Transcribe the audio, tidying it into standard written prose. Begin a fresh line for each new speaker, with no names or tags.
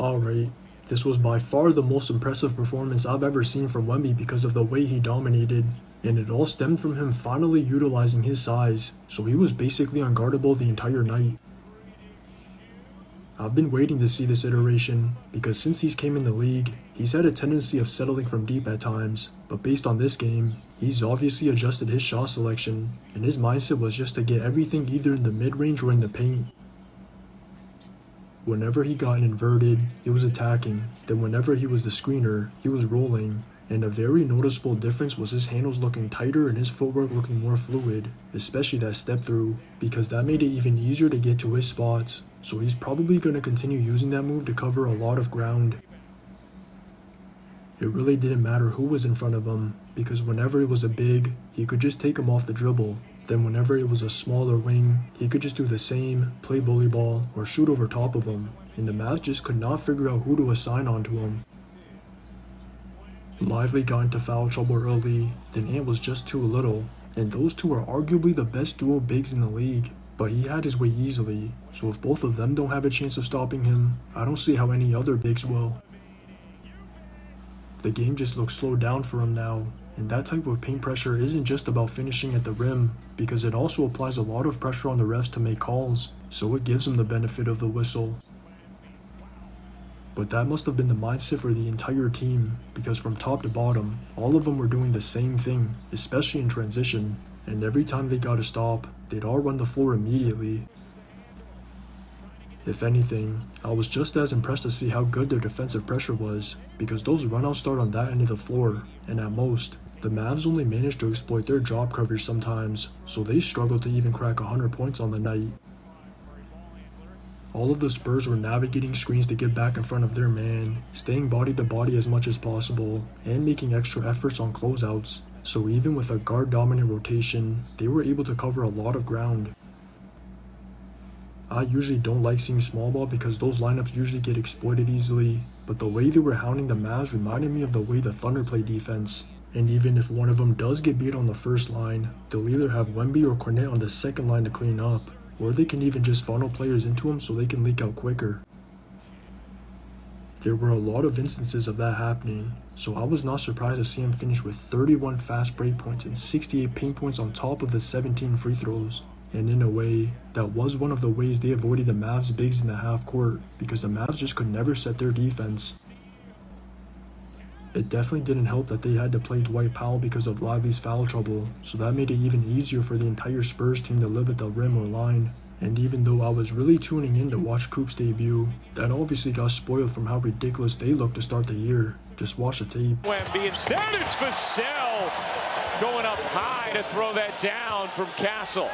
Alright, this was by far the most impressive performance I've ever seen from Wemby because of the way he dominated, and it all stemmed from him finally utilizing his size, so he was basically unguardable the entire night. I've been waiting to see this iteration, because since he's came in the league, he's had a tendency of settling from deep at times, but based on this game, he's obviously adjusted his shot selection, and his mindset was just to get everything either in the mid-range or in the paint. Whenever he got inverted, he was attacking, then whenever he was the screener, he was rolling, and a very noticeable difference was his handles looking tighter and his footwork looking more fluid, especially that step through, because that made it even easier to get to his spots, so he's probably going to continue using that move to cover a lot of ground. It really didn't matter who was in front of him, because whenever it was a big, he could just take him off the dribble. Then whenever it was a smaller wing, he could just do the same, play bully ball, or shoot over top of him, and the Mavs just could not figure out who to assign onto him. Lively got into foul trouble early, then Ant was just too little, and those two are arguably the best duo bigs in the league, but he had his way easily, so if both of them don't have a chance of stopping him, I don't see how any other bigs will. The game just looks slowed down for him now, and that type of paint pressure isn't just about finishing at the rim, because it also applies a lot of pressure on the refs to make calls, so it gives them the benefit of the whistle. But that must have been the mindset for the entire team, because from top to bottom, all of them were doing the same thing, especially in transition, and every time they got a stop, they'd all run the floor immediately. If anything, I was just as impressed to see how good their defensive pressure was, because those runouts start on that end of the floor, and at most, the Mavs only managed to exploit their drop coverage sometimes, so they struggled to even crack 100 points on the night. All of the Spurs were navigating screens to get back in front of their man, staying body to body as much as possible, and making extra efforts on closeouts, so even with a guard-dominant rotation, they were able to cover a lot of ground. I usually don't like seeing small ball because those lineups usually get exploited easily, but the way they were hounding the Mavs reminded me of the way the Thunder play defense. And even if one of them does get beat on the first line, they'll either have Wemby or Cornet on the second line to clean up, or they can even just funnel players into them so they can leak out quicker. There were a lot of instances of that happening, so I was not surprised to see him finish with 31 fast break points and 68 paint points on top of the 17 free throws. And in a way, that was one of the ways they avoided the Mavs bigs in the half court, because the Mavs just could never set their defense. It definitely didn't help that they had to play Dwight Powell because of Lively's foul trouble, so that made it even easier for the entire Spurs team to live at the rim or line. And even though I was really tuning in to watch Coop's debut, that obviously got spoiled from how ridiculous they looked to start the year. Just watch the tape.
Wemby, instead it's Vassell going up high to throw that down from Castle.